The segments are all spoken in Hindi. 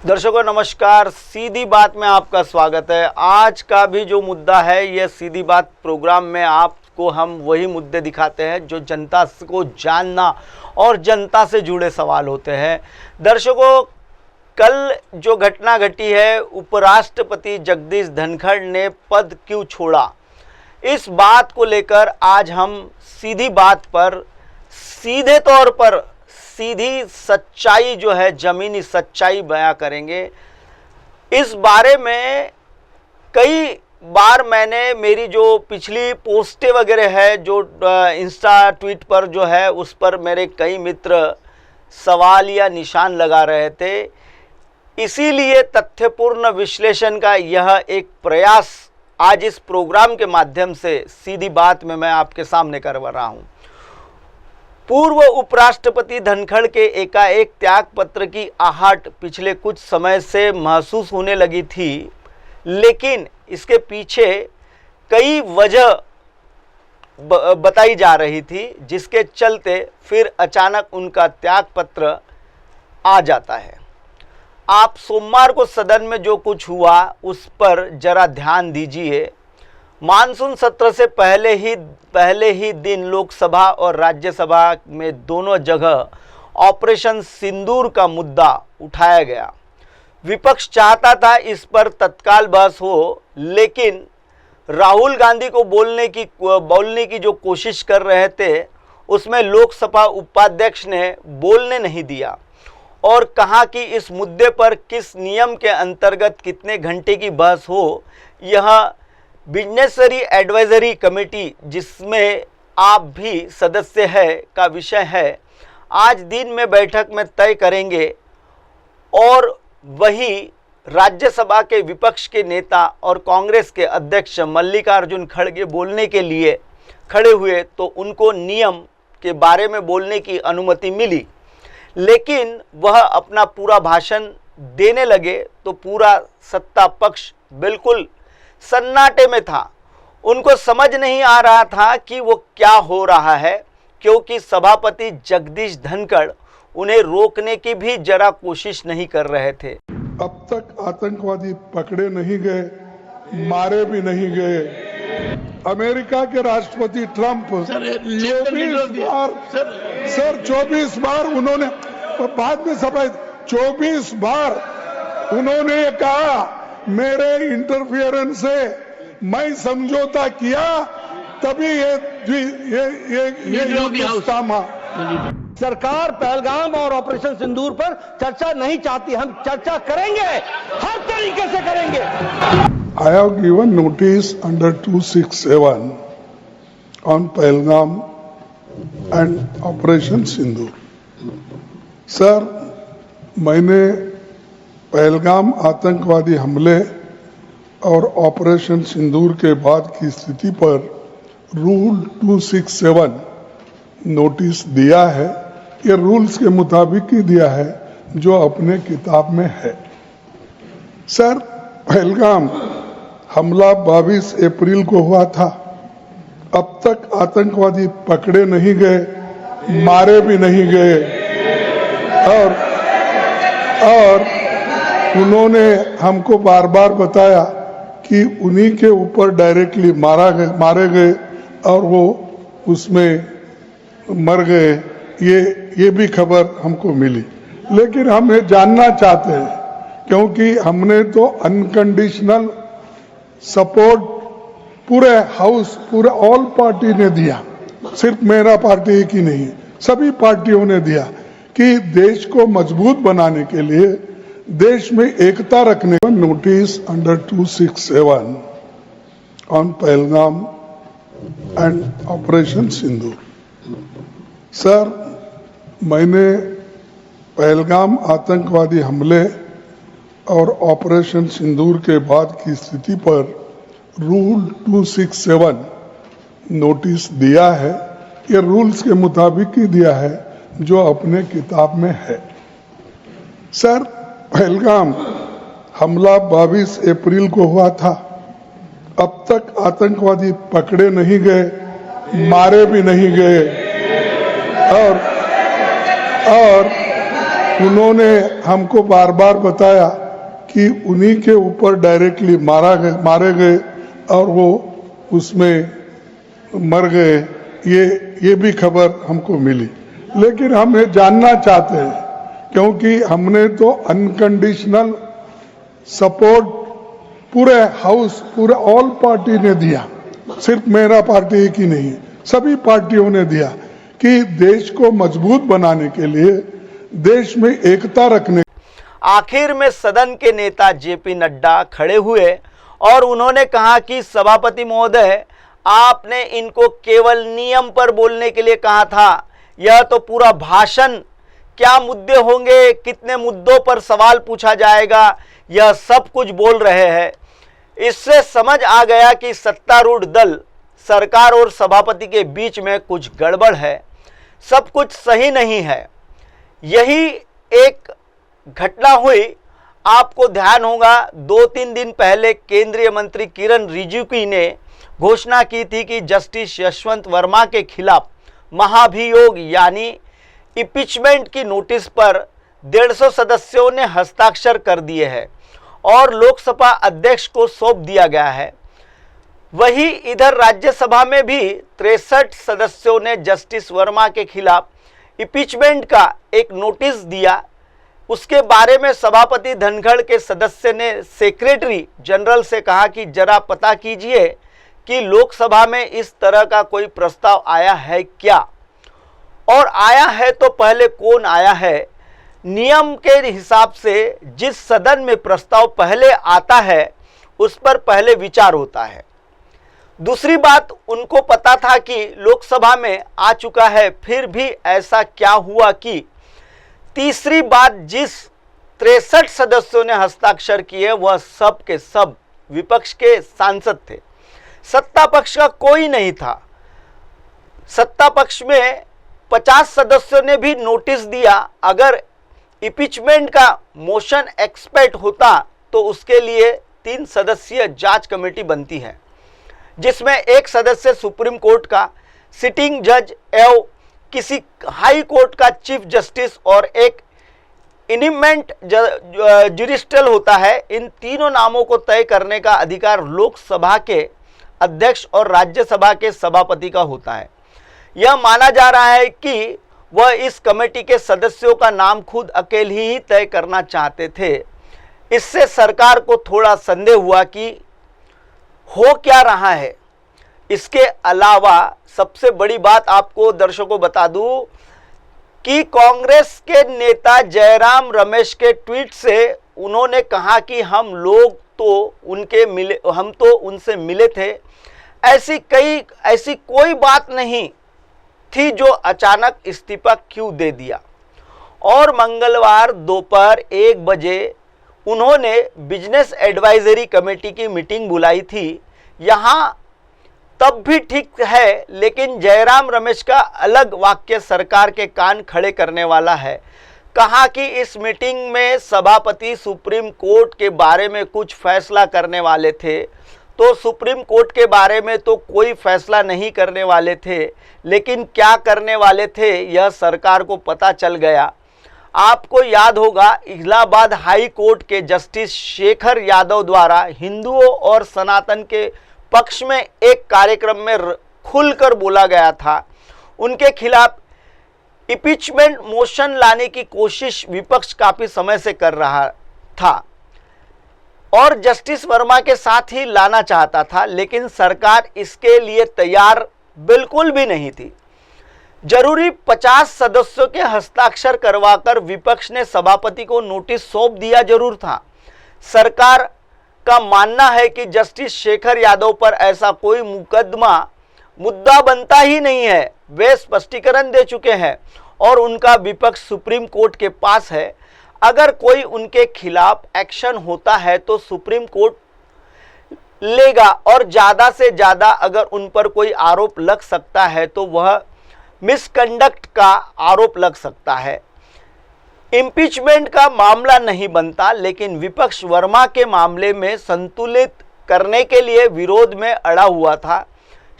दर्शकों नमस्कार, सीधी बात में आपका स्वागत है। आज का भी जो मुद्दा है यह सीधी बात प्रोग्राम में आपको हम वही मुद्दे दिखाते हैं जो जनता को जानना और जनता से जुड़े सवाल होते हैं। दर्शकों, कल जो घटना घटी है, उपराष्ट्रपति जगदीश धनखड़ ने पद क्यों छोड़ा, इस बात को लेकर आज हम सीधी बात पर सीधे तौर पर सीधी सच्चाई जो है, जमीनी सच्चाई बयां करेंगे। इस बारे में कई बार मैंने मेरी जो पिछली पोस्टें वगैरह है, जो इंस्टा ट्वीट पर जो है, उस पर मेरे कई मित्र सवाल या निशान लगा रहे थे। इसीलिए तथ्यपूर्ण विश्लेषण का यह एक प्रयास आज इस प्रोग्राम के माध्यम से सीधी बात में मैं आपके सामने करवा रहा हूं। पूर्व उपराष्ट्रपति धनखड़ के एकाएक त्याग पत्र की आहट पिछले कुछ समय से महसूस होने लगी थी, लेकिन इसके पीछे कई वजह बताई जा रही थी, जिसके चलते फिर अचानक उनका त्याग पत्र आ जाता है। आप सोमवार को सदन में जो कुछ हुआ उस पर जरा ध्यान दीजिए। मानसून सत्र से पहले ही दिन लोकसभा और राज्यसभा में दोनों जगह ऑपरेशन सिंदूर का मुद्दा उठाया गया। विपक्ष चाहता था इस पर तत्काल बहस हो, लेकिन राहुल गांधी को बोलने की जो कोशिश कर रहे थे, उसमें लोकसभा उपाध्यक्ष ने बोलने नहीं दिया और कहा कि इस मुद्दे पर किस नियम के अंतर्गत कितने घंटे की बहस हो, यह बिजनेसरी एडवाइजरी कमेटी, जिसमें आप भी सदस्य है, का विषय है। आज दिन में बैठक में तय करेंगे। और वही राज्यसभा के विपक्ष के नेता और कांग्रेस के अध्यक्ष मल्लिकार्जुन खड़गे बोलने के लिए खड़े हुए तो उनको नियम के बारे में बोलने की अनुमति मिली, लेकिन वह अपना पूरा भाषण देने लगे तो पूरा सत्ता पक्ष बिल्कुल सन्नाटे में था। उनको समझ नहीं आ रहा था कि वो क्या हो रहा है, क्योंकि सभापति जगदीश धनखड़ उन्हें रोकने की भी जरा कोशिश नहीं कर रहे थे। अब तक आतंकवादी पकड़े नहीं गए, मारे भी नहीं गए। अमेरिका के राष्ट्रपति ट्रंप 24 बार उन्होंने, बाद में सफाई, 24 बार उन्होंने कहा मेरे इंटरफियरेंस से मैं समझौता किया, तभी ये सरकार पहलगाम और ऑपरेशन सिंदूर पर चर्चा नहीं चाहती। हम चर्चा करेंगे, हर तरीके से करेंगे। I have given notice under 267 on Pahalgam and Operation Sindoor. Sir, मैंने पहलगाम आतंकवादी हमले और ऑपरेशन सिंदूर के बाद की स्थिति पर रूल 267 नोटिस दिया है। ये रूल्स के मुताबिक ही दिया है जो अपने किताब में है। सर, पहलगाम हमला 22 अप्रैल को हुआ था। अब तक आतंकवादी पकड़े नहीं गए, मारे भी नहीं गए। और उन्होंने हमको बार बार बताया कि उन्हीं के ऊपर डायरेक्टली मारे गए और वो उसमें मर गए। ये भी खबर हमको मिली, लेकिन हम ये जानना चाहते हैं, क्योंकि हमने तो अनकंडीशनल सपोर्ट पूरे हाउस, पूरे ऑल पार्टी ने दिया, सिर्फ मेरा पार्टी की नहीं, सभी पार्टियों ने दिया कि देश को मजबूत बनाने के लिए, देश में एकता रखने का notice under 267 on Pahalgam and operation Sindoor. Sir, मैंने पहलगाम आतंकवादी हमले और ऑपरेशन सिंदूर के बाद की स्थिति पर रूल 267 नोटिस दिया है। ये रूल्स के मुताबिक ही दिया है जो अपने किताब में है। सर, पहलगाम हमला 22 अप्रैल को हुआ था। अब तक आतंकवादी पकड़े नहीं गए, मारे भी नहीं गए। और उन्होंने हमको बार बार बताया कि उन्हीं के ऊपर डायरेक्टली मारे गए और वो उसमें मर गए, ये भी खबर हमको मिली। लेकिन हम ये जानना चाहते हैं, क्योंकि हमने तो अनकंडीशनल सपोर्ट पूरे हाउस, पूरे ऑल पार्टी ने दिया, सिर्फ मेरा पार्टी एक ही नहीं, सभी पार्टियों ने दिया कि देश को मजबूत बनाने के लिए, देश में एकता रखने। आखिर में सदन के नेता जेपी नड्डा खड़े हुए और उन्होंने कहा कि सभापति महोदय, आपने इनको केवल नियम पर बोलने के लिए कहा था, यह तो पूरा भाषण, क्या मुद्दे होंगे, कितने मुद्दों पर सवाल पूछा जाएगा, यह सब कुछ बोल रहे हैं। इससे समझ आ गया कि सत्तारूढ़ दल, सरकार और सभापति के बीच में कुछ गड़बड़ है, सब कुछ सही नहीं है। यही एक घटना हुई, आपको ध्यान होगा 2-3 दिन पहले केंद्रीय मंत्री किरण रिजिजू ने घोषणा की थी कि जस्टिस यशवंत वर्मा के खिलाफ महाभियोग यानी इम्पीचमेंट की नोटिस पर 150 सदस्यों ने हस्ताक्षर कर दिए हैं और लोकसभा अध्यक्ष को सौंप दिया गया है। वही इधर राज्यसभा में भी 63 सदस्यों ने जस्टिस वर्मा के खिलाफ इम्पीचमेंट का एक नोटिस दिया। उसके बारे में सभापति धनखड़ के सदस्य ने सेक्रेटरी जनरल से कहा कि जरा पता कीजिए कि लोकसभा में इस तरह का कोई प्रस्ताव आया है क्या, और आया है तो पहले कौन आया है। नियम के हिसाब से जिस सदन में प्रस्ताव पहले आता है उस पर पहले विचार होता है। दूसरी बात, उनको पता था कि लोकसभा में आ चुका है, फिर भी ऐसा क्या हुआ कि तीसरी बात, जिस 63 सदस्यों ने हस्ताक्षर किए वह सब के सब विपक्ष के सांसद थे, सत्ता पक्ष का कोई नहीं था। सत्ता पक्ष में 50 सदस्यों ने भी नोटिस दिया। अगर इम्पीचमेंट का मोशन एक्सपेक्ट होता तो उसके लिए 3 सदस्यीय जांच कमेटी बनती है, जिसमें एक सदस्य सुप्रीम कोर्ट का सिटिंग जज एवं किसी हाई कोर्ट का चीफ जस्टिस और एक इनिमेंट जुरिस्टल होता है। इन तीनों नामों को तय करने का अधिकार लोकसभा के अध्यक्ष और राज्यसभा के सभापति का होता है। यह माना जा रहा है कि वह इस कमेटी के सदस्यों का नाम खुद अकेले ही तय करना चाहते थे। इससे सरकार को थोड़ा संदेह हुआ कि हो क्या रहा है। इसके अलावा सबसे बड़ी बात आपको दर्शकों बता दूं कि कांग्रेस के नेता जयराम रमेश के ट्वीट से उन्होंने कहा कि हम तो उनसे मिले थे। ऐसी कोई बात नहीं थी जो अचानक इस्तीफा क्यों दे दिया। और मंगलवार दोपहर 1 बजे उन्होंने बिजनेस एडवाइजरी कमेटी की मीटिंग बुलाई थी। यहाँ तब भी ठीक है, लेकिन जयराम रमेश का अलग वाक्य सरकार के कान खड़े करने वाला है। कहा कि इस मीटिंग में सभापति सुप्रीम कोर्ट के बारे में कुछ फैसला करने वाले थे, तो सुप्रीम कोर्ट के बारे में तो कोई फैसला नहीं करने वाले थे, लेकिन क्या करने वाले थे यह सरकार को पता चल गया। आपको याद होगा इलाहाबाद हाई कोर्ट के जस्टिस शेखर यादव द्वारा हिंदुओं और सनातन के पक्ष में एक कार्यक्रम में खुलकर बोला गया था। उनके खिलाफ इम्पीचमेंट मोशन लाने की कोशिश विपक्ष काफी समय से कर रहा था और जस्टिस वर्मा के साथ ही लाना चाहता था, लेकिन सरकार इसके लिए तैयार बिल्कुल भी नहीं थी। जरूरी 50 सदस्यों के हस्ताक्षर करवाकर विपक्ष ने सभापति को नोटिस सौंप दिया जरूर था। सरकार का मानना है कि जस्टिस शेखर यादव पर ऐसा कोई मुद्दा बनता ही नहीं है। वे स्पष्टीकरण दे चुके हैं और उनका विपक्ष सुप्रीम कोर्ट के पास है। अगर कोई उनके खिलाफ एक्शन होता है तो सुप्रीम कोर्ट लेगा और ज़्यादा से ज़्यादा अगर उन पर कोई आरोप लग सकता है तो वह मिसकंडक्ट का आरोप लग सकता है। इम्पीचमेंट का मामला नहीं बनता, लेकिन विपक्ष वर्मा के मामले में संतुलित करने के लिए विरोध में अड़ा हुआ था।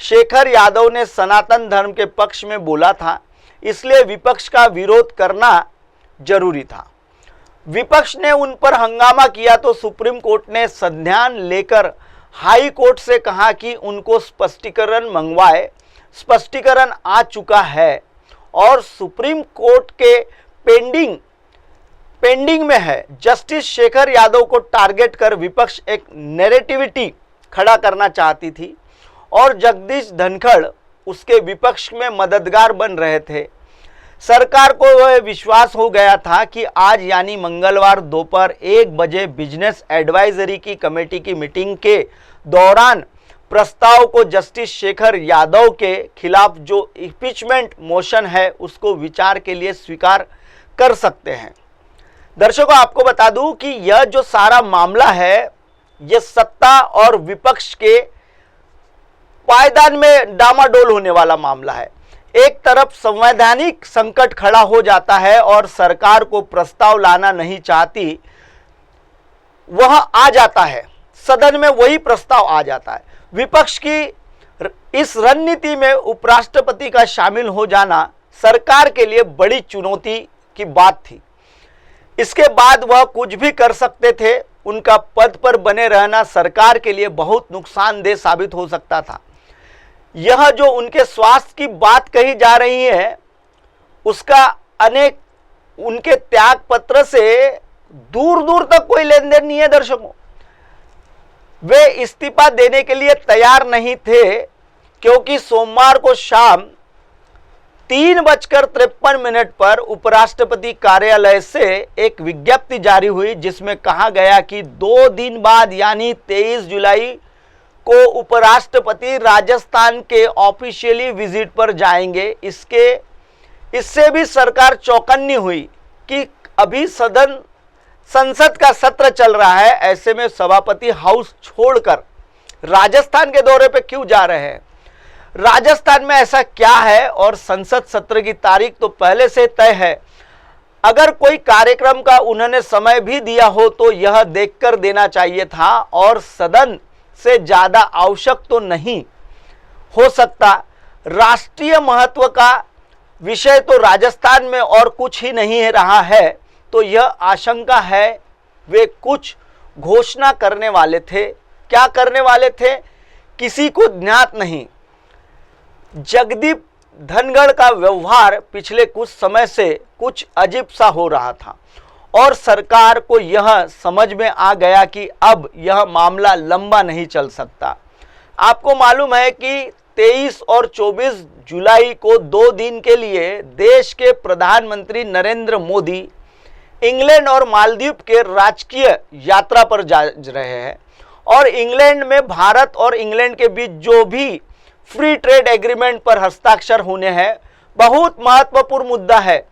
शेखर यादव ने सनातन धर्म के पक्ष में बोला था, इसलिए विपक्ष का विरोध करना जरूरी था। विपक्ष ने उन पर हंगामा किया तो सुप्रीम कोर्ट ने संज्ञान लेकर हाई कोर्ट से कहा कि उनको स्पष्टीकरण मंगवाए। स्पष्टीकरण आ चुका है और सुप्रीम कोर्ट के पेंडिंग में है। जस्टिस शेखर यादव को टारगेट कर विपक्ष एक नैरेटिविटी खड़ा करना चाहती थी और जगदीश धनखड़ उसके विपक्ष में मददगार बन रहे थे। सरकार को वह विश्वास हो गया था कि आज यानी मंगलवार दोपहर 1 बजे बिजनेस एडवाइजरी की कमेटी की मीटिंग के दौरान प्रस्ताव को जस्टिस शेखर यादव के खिलाफ जो इम्पीचमेंट मोशन है उसको विचार के लिए स्वीकार कर सकते हैं। दर्शकों, आपको बता दूं कि यह जो सारा मामला है यह सत्ता और विपक्ष के पायदान में डामाडोल होने वाला मामला है। एक तरफ संवैधानिक संकट खड़ा हो जाता है और सरकार को प्रस्ताव लाना नहीं चाहती, वह आ जाता है, सदन में वही प्रस्ताव आ जाता है। विपक्ष की इस रणनीति में उपराष्ट्रपति का शामिल हो जाना सरकार के लिए बड़ी चुनौती की बात थी। इसके बाद वह कुछ भी कर सकते थे। उनका पद पर बने रहना सरकार के लिए बहुत नुकसानदेह साबित हो सकता था। यह जो उनके स्वास्थ्य की बात कही जा रही है उसका अनेक उनके त्याग पत्र से दूर दूर तक कोई लेन देन नहीं है। दर्शकों, वे इस्तीफा देने के लिए तैयार नहीं थे क्योंकि सोमवार को शाम 3:53 पर उपराष्ट्रपति कार्यालय से एक विज्ञप्ति जारी हुई जिसमें कहा गया कि 2 दिन बाद यानी 23 जुलाई को उपराष्ट्रपति राजस्थान के ऑफिशियली विजिट पर जाएंगे। इससे भी सरकार चौकन्नी हुई कि अभी संसद का सत्र चल रहा है, ऐसे में सभापति हाउस छोड़कर राजस्थान के दौरे पे क्यों जा रहे हैं। राजस्थान में ऐसा क्या है और संसद सत्र की तारीख तो पहले से तय है। अगर कोई कार्यक्रम का उन्होंने समय भी दिया हो तो यह देखकर देना चाहिए था और सदन से ज्यादा आवश्यक तो नहीं हो सकता। राष्ट्रीय महत्व का विषय तो राजस्थान में और कुछ ही नहीं रहा है, तो यह आशंका है वे कुछ घोषणा करने वाले थे। क्या करने वाले थे किसी को ज्ञात नहीं। जगदीप धनखड़ का व्यवहार पिछले कुछ समय से कुछ अजीब सा हो रहा था और सरकार को यह समझ में आ गया कि अब यह मामला लंबा नहीं चल सकता। आपको मालूम है कि 23 और 24 जुलाई को 2 दिन के लिए देश के प्रधानमंत्री नरेंद्र मोदी इंग्लैंड और मालदीव के राजकीय यात्रा पर जा रहे हैं और इंग्लैंड में भारत और इंग्लैंड के बीच जो भी फ्री ट्रेड एग्रीमेंट पर हस्ताक्षर होने हैं बहुत महत्वपूर्ण मुद्दा है।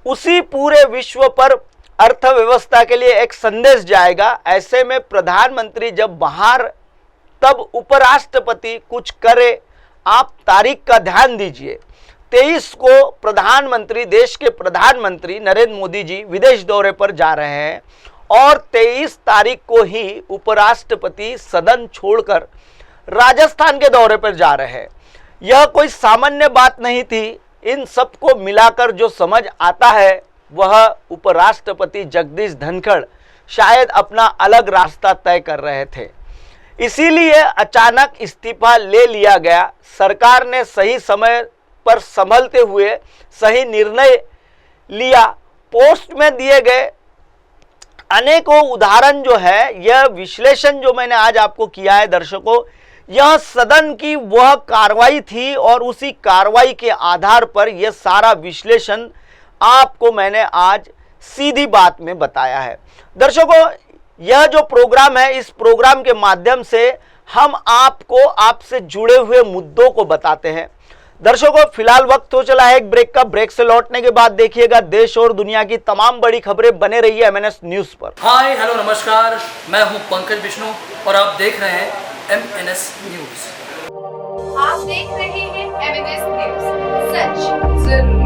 उसी पूरे विश्व पर अर्थव्यवस्था के लिए एक संदेश जाएगा। ऐसे में प्रधानमंत्री जब बाहर तब उपराष्ट्रपति कुछ करे। आप तारीख का ध्यान दीजिए, 23 को प्रधानमंत्री देश के प्रधानमंत्री नरेंद्र मोदी जी विदेश दौरे पर जा रहे हैं और 23 तारीख को ही उपराष्ट्रपति सदन छोड़कर राजस्थान के दौरे पर जा रहे हैं। यह कोई सामान्य बात नहीं थी। इन सबको मिलाकर जो समझ आता है वह उपराष्ट्रपति जगदीश धनखड़ शायद अपना अलग रास्ता तय कर रहे थे, इसीलिए अचानक इस्तीफा ले लिया गया। सरकार ने सही समय पर संभलते हुए सही निर्णय लिया। पोस्ट में दिए गए अनेकों उदाहरण जो है, यह विश्लेषण जो मैंने आज आपको किया है दर्शकों, यह सदन की वह कार्रवाई थी और उसी कार्रवाई के आधार पर यह सारा विश्लेषण आपको मैंने आज सीधी बात में बताया है। दर्शकों, यह जो प्रोग्राम है, इस प्रोग्राम के माध्यम से हम आपको आपसे जुड़े हुए मुद्दों को बताते हैं। दर्शकों, फिलहाल वक्त हो चला है एक ब्रेक का। ब्रेक से लौटने के बाद देखिएगा देश और दुनिया की तमाम बड़ी खबरें। बने रहिए MNS न्यूज पर। हाय हेलो नमस्कार, मैं हूं पंकज विष्णु और आप देख रहे हैं MNS न्यूज। आप देख रहे हैं MNS न्यूज, सच जरूर।